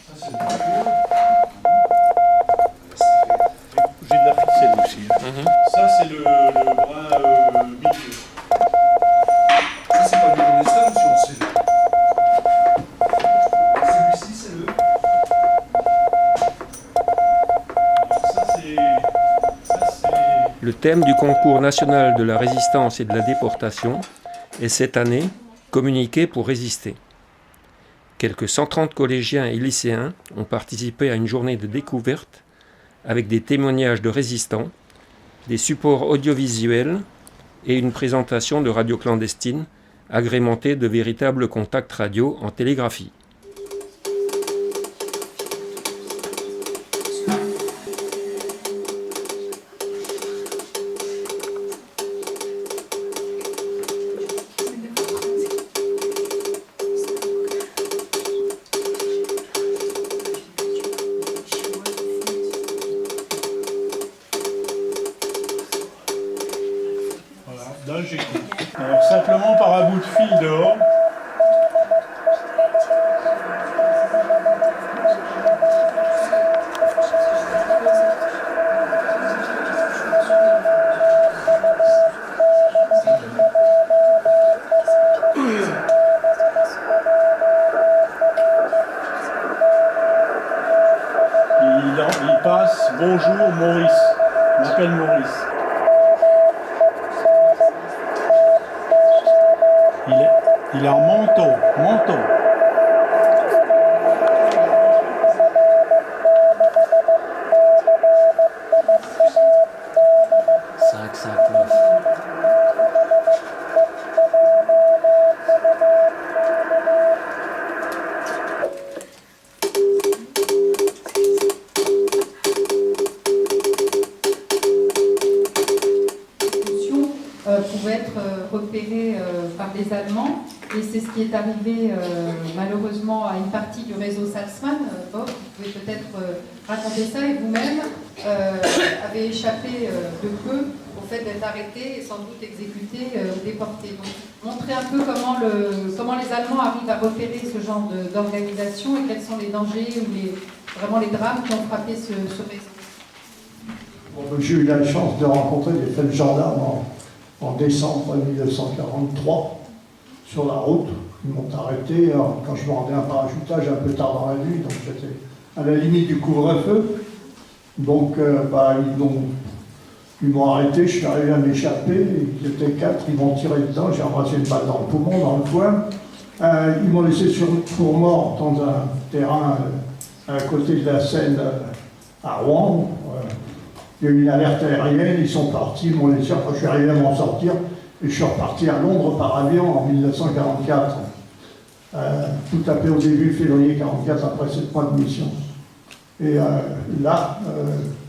Ça, c'est le concours. J'ai de la ficelle aussi. Ça, c'est le bras milieu. Ça, c'est pas du Renaissance, c'est celui-ci, c'est le. Le thème du concours national de la résistance et de la déportation est cette année « Communiquer pour résister ». Quelques 130 collégiens et lycéens ont participé à une journée de découverte avec des témoignages de résistants, des supports audiovisuels et une présentation de radio clandestine agrémentée de véritables contacts radio en télégraphie. Là, j'écoute. Alors, simplement par un bout de fil dehors. Il passe « Bonjour Maurice ». Je m'appelle Maurice. Il est en manteau. Pouvait être repéré par les Allemands, et c'est ce qui est arrivé malheureusement à une partie du réseau Salzmann. Bob, vous pouvez peut-être raconter ça, et vous-même avez échappé de peu au fait d'être arrêté et sans doute exécuté ou déporté. Donc, montrez un peu comment les Allemands arrivent à repérer ce genre d'organisation et quels sont les dangers ou vraiment les drames qui ont frappé ce réseau. Bon, j'ai eu la chance de rencontrer des feldgendarmes en décembre 1943 sur la route. Ils m'ont arrêté quand je me rendais à un parachutage un peu tard dans la nuit, donc j'étais à la limite du couvre-feu. Donc ils m'ont arrêté, je suis arrivé à m'échapper, ils étaient 4, ils m'ont tiré dedans, j'ai embrassé une balle dans le poumon, dans le foin. Ils m'ont laissé pour mort dans un terrain à côté de la Seine à Rouen. Il y a eu une alerte aérienne, ils sont partis, ils m'ont laissé, après je suis arrivé à m'en sortir, et je suis reparti à Londres par avion en 1944. Tout à fait au début février 1944, après 7 mois de mission. Et là,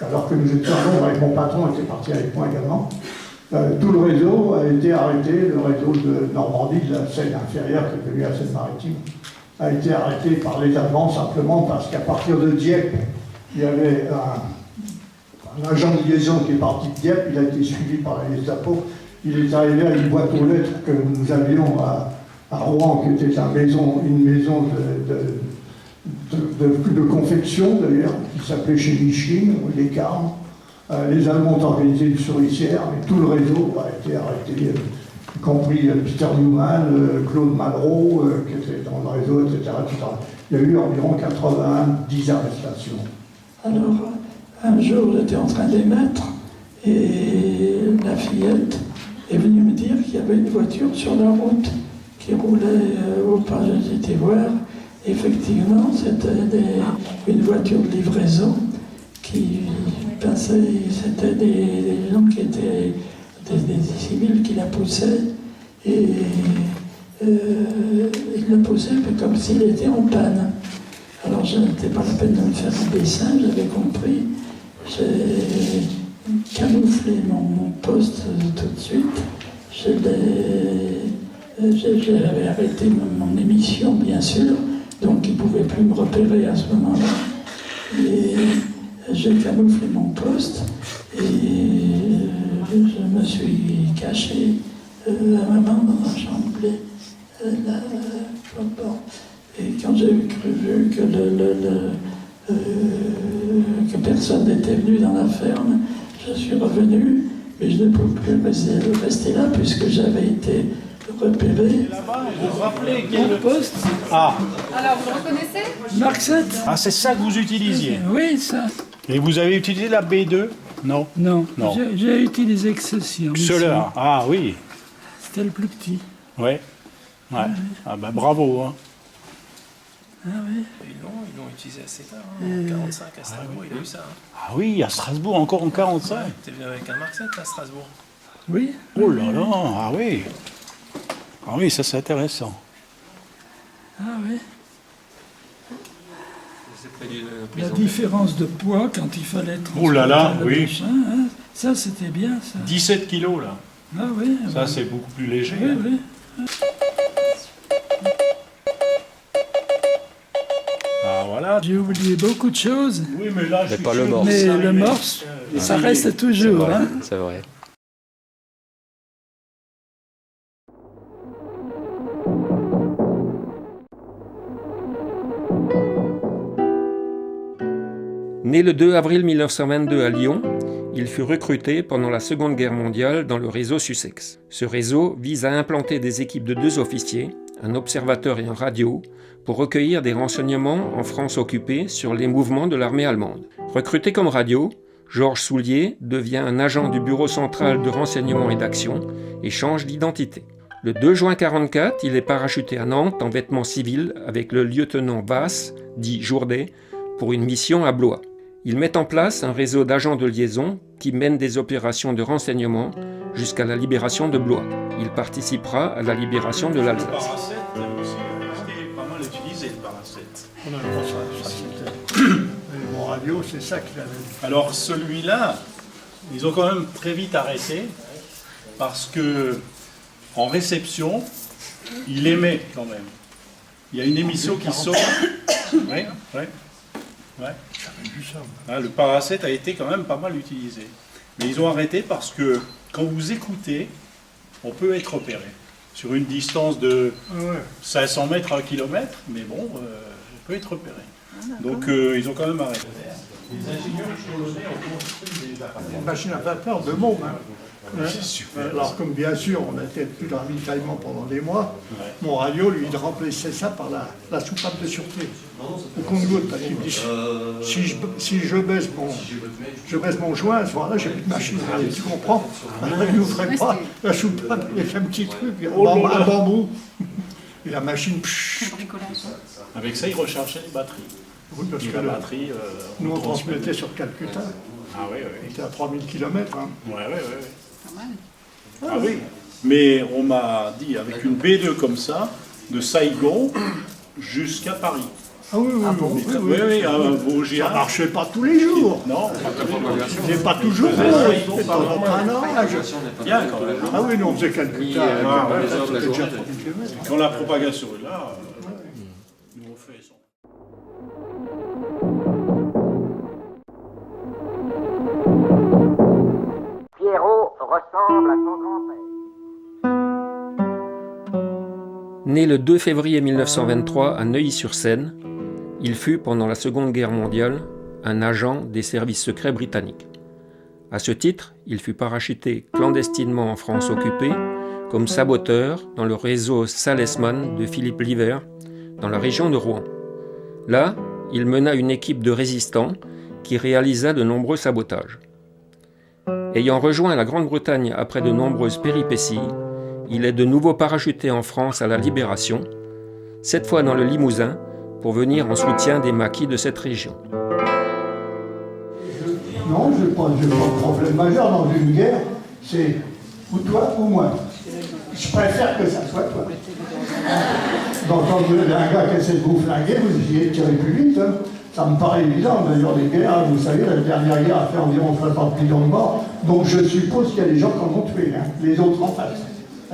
alors que nous étions à Londres avec mon patron, était parti avec moi également, tout le réseau a été arrêté, le réseau de Normandie, de la Seine inférieure, qui est devenue la Seine-Maritime, a été arrêté par les Allemands simplement parce qu'à partir de Dieppe, il y avait un agent de liaison qui est parti de Dieppe, il a été suivi par la Gestapo. Il est arrivé à une boîte aux lettres que nous avions à Rouen, qui était une maison de confection d'ailleurs, qui s'appelait chez Michelin, les Carmes. Les Allemands ont organisé une souricière et tout le réseau a été arrêté, y compris Peter Newman, Claude Malraux, qui était dans le réseau, etc., etc. Il y a eu environ 90 arrestations. Alors, un jour, j'étais en train d'émettre et la fillette est venue me dire qu'il y avait une voiture sur la route qui roulait au pas. J'ai été voir. Effectivement, c'était une voiture de livraison qui passait. C'était des gens qui étaient des civils qui la poussaient et ils la poussaient comme s'il était en panne. Alors, je n'étais pas la peine de me faire un dessin, j'avais compris. J'ai camouflé mon poste tout de suite. J'avais arrêté mon émission, bien sûr, donc ils ne pouvaient plus me repérer à ce moment-là. Et j'ai camouflé mon poste et je me suis caché à maman dans un chambre. Et quand j'ai vu que personne n'était venu dans la ferme, je suis revenu, mais je ne pouvais plus rester là puisque j'avais été repéré. Là-bas, vous vous rappelez quel Mon poste, Ah, Alors, vous reconnaissez? Mark 7. ah c'est ça que vous utilisiez. Oui, ça. Et vous avez utilisé la B2? Non. Non, Non. j'ai utilisé Excelsior. Celui-là. Ah oui. C'était le plus petit. Ouais. Ouais. Ah bah bravo. Hein. Ah oui. Ils l'ont utilisé assez tard, en 45 à Strasbourg, il a eu ça. Ah oui, à Strasbourg, encore en 45. T'es venu avec un Mark 7 à Strasbourg. Oui. Oh là là, ah oui. Ah oui, ça c'est intéressant. Ah oui. C'est près d'une La prison. différence de poids quand il fallait Oh là là, transporter le oui. machin, hein, ça c'était bien ça. 17 kilos là. Ah oui. Ça c'est beaucoup plus léger. Oui, hein. oui. Ah voilà. J'ai oublié beaucoup de choses, Oui, mais là, je suis pas le sûr morse. que mais ça le arrivait. morse, ça reste toujours. Hein. C'est vrai. Né le 2 avril 1922 à Lyon, il fut recruté pendant la Seconde Guerre mondiale dans le réseau Sussex. Ce réseau vise à implanter des équipes de 2 officiers, un observateur et un radio, pour recueillir des renseignements en France occupée sur les mouvements de l'armée allemande. Recruté comme radio, Georges Soulier devient un agent du Bureau central de renseignement et d'action et change d'identité. Le 2 juin 1944, il est parachuté à Nantes en vêtements civils avec le lieutenant Vasse, dit Jourdet, pour une mission à Blois. Il met en place un réseau d'agents de liaison qui mène des opérations de renseignement jusqu'à la libération de Blois. Il participera à la libération de Le l'Alsace. paracet aussi, c'était pas mal utilisé le paracet. On n'avait pas ça, c'était... Mon radio, c'est ça qu'il avait. Alors celui-là, ils ont quand même très vite arrêté parce que en réception, il émet quand même. Il y a une émission qui sort. Oui, oui. Ouais. Ah, le paracet a été quand même pas mal utilisé. Mais ils ont arrêté parce que quand vous écoutez, on peut être repéré sur une distance de 500 mètres à 1 kilomètre, mais bon, on peut être repéré. Donc ils ont quand même arrêté. Les ingénieurs polonais ont construit des appareils. Une machine à vapeur de môme. Hein. Alors, comme bien sûr, on n'était plus dans l'avitaillement pendant des mois, mon radio, lui, il remplaçait ça par la soupape de sûreté. Au compte-gouttes, parce qu'il me dit, si je baisse mon joint, à ce moment-là, j'ai plus de machine. Et tu comprends? Il ne nous ferait pas la soupape, il fait un petit truc, un bambou. Et la machine, Avec ça, ils rechargeaient les batteries. oui, parce Et que la batterie, nous, on transmettait sur Calcutta. Ah oui, On oui, était à 3000 km. Hein. oui. Ah oui. Mais on m'a dit, avec une B2 comme ça, de Saigon jusqu'à Paris. Ah oui, oui, oui. Oui, oui, à Vosgien. Ça marchait pas tous les jours. Non, pas tous les jours. C'est pas toujours. Ouais, C'est pas un orage. Bien quand même. Ah oui, nous on faisait Calcutta. C'était déjà 30 km. Quand la propagation est là, nous on fait ça. Pierrot ressemble à son grand-père. Né le 2 février 1923 à Neuilly-sur-Seine, il fut, pendant la Seconde Guerre mondiale, un agent des services secrets britanniques. À ce titre, il fut parachuté clandestinement en France occupée comme saboteur dans le réseau Salesman de Philippe Liver, dans la région de Rouen. Là, il mena une équipe de résistants qui réalisa de nombreux sabotages. Ayant rejoint la Grande-Bretagne après de nombreuses péripéties, il est de nouveau parachuté en France à la Libération, cette fois dans le Limousin, pour venir en soutien des maquis de cette région. Non, je n'ai pas de problème majeur dans une guerre. C'est ou toi ou moi. Je préfère que ça soit toi. Donc quand vous avez un gars qui essaie de vous flinguer, vous essayez de tirer plus vite. Hein. Ça me paraît évident. D'ailleurs, les guerres, vous savez, la dernière guerre a fait environ 60 millions de morts. Donc je suppose qu'il y a des gens qui en ont tué, hein, les autres en face.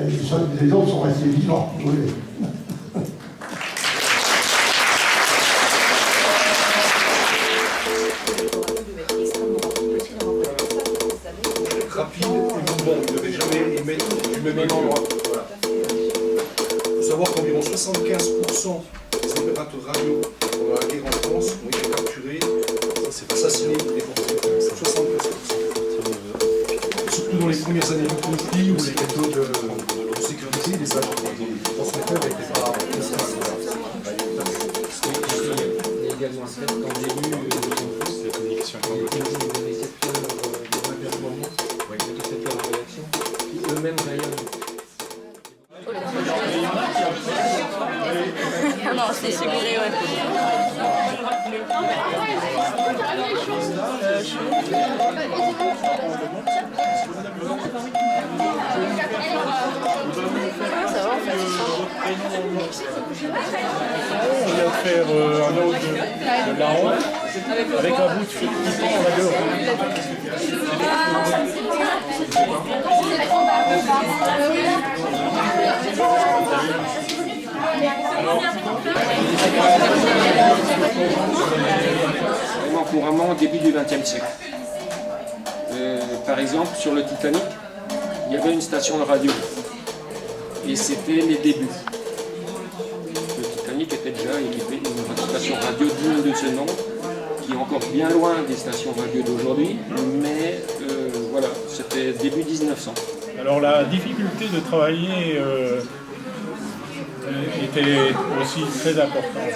Et les autres sont restés vivants. Oui. Rapide et bon, vous ne devez jamais émettre du même endroit. Voilà. Il faut savoir qu'environ 75% des opérateurs radio pendant la guerre en France ont été capturés, assassinés, déportés. 73%. Surtout dans les premières années du conflit où les méthodes de sécurité, les transmetteurs n'étaient pas. Il y a également le fait qu'en début de conflit, les récepteurs de réaction, qui eux-mêmes rayonnent. Ah non, c'est figuré, ouais. On vient de faire un autre de larron avec un bout de fil qui pend à la gueule. Vraiment couramment au début du XXe siècle. Par exemple, sur le Titanic, il y avait une station de radio. Et c'était les débuts. Le Titanic était déjà équipé d'une station radio digne de ce nom, qui est encore bien loin des stations radio d'aujourd'hui, mais voilà, c'était début 1900. Alors la difficulté de travailler était aussi très importante,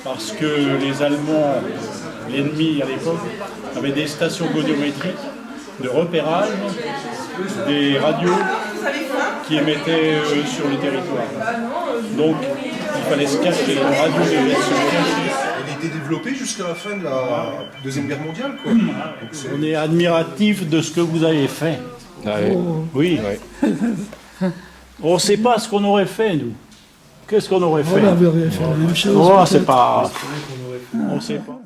parce que les Allemands, l'ennemi à l'époque, avaient des stations goniométriques de repérage, des radios qui émettaient sur le territoire. Donc il fallait se cacher, la radio devait se cacher. Elle a été développée jusqu'à la fin de la Deuxième Guerre mondiale, quoi. On est admiratif de ce que vous avez fait. Oui. On ne sait pas ce qu'on aurait fait, nous. Qu'est-ce qu'on aurait fait? On avait fait la même chose. Oh, c'est pas... On ne sait pas.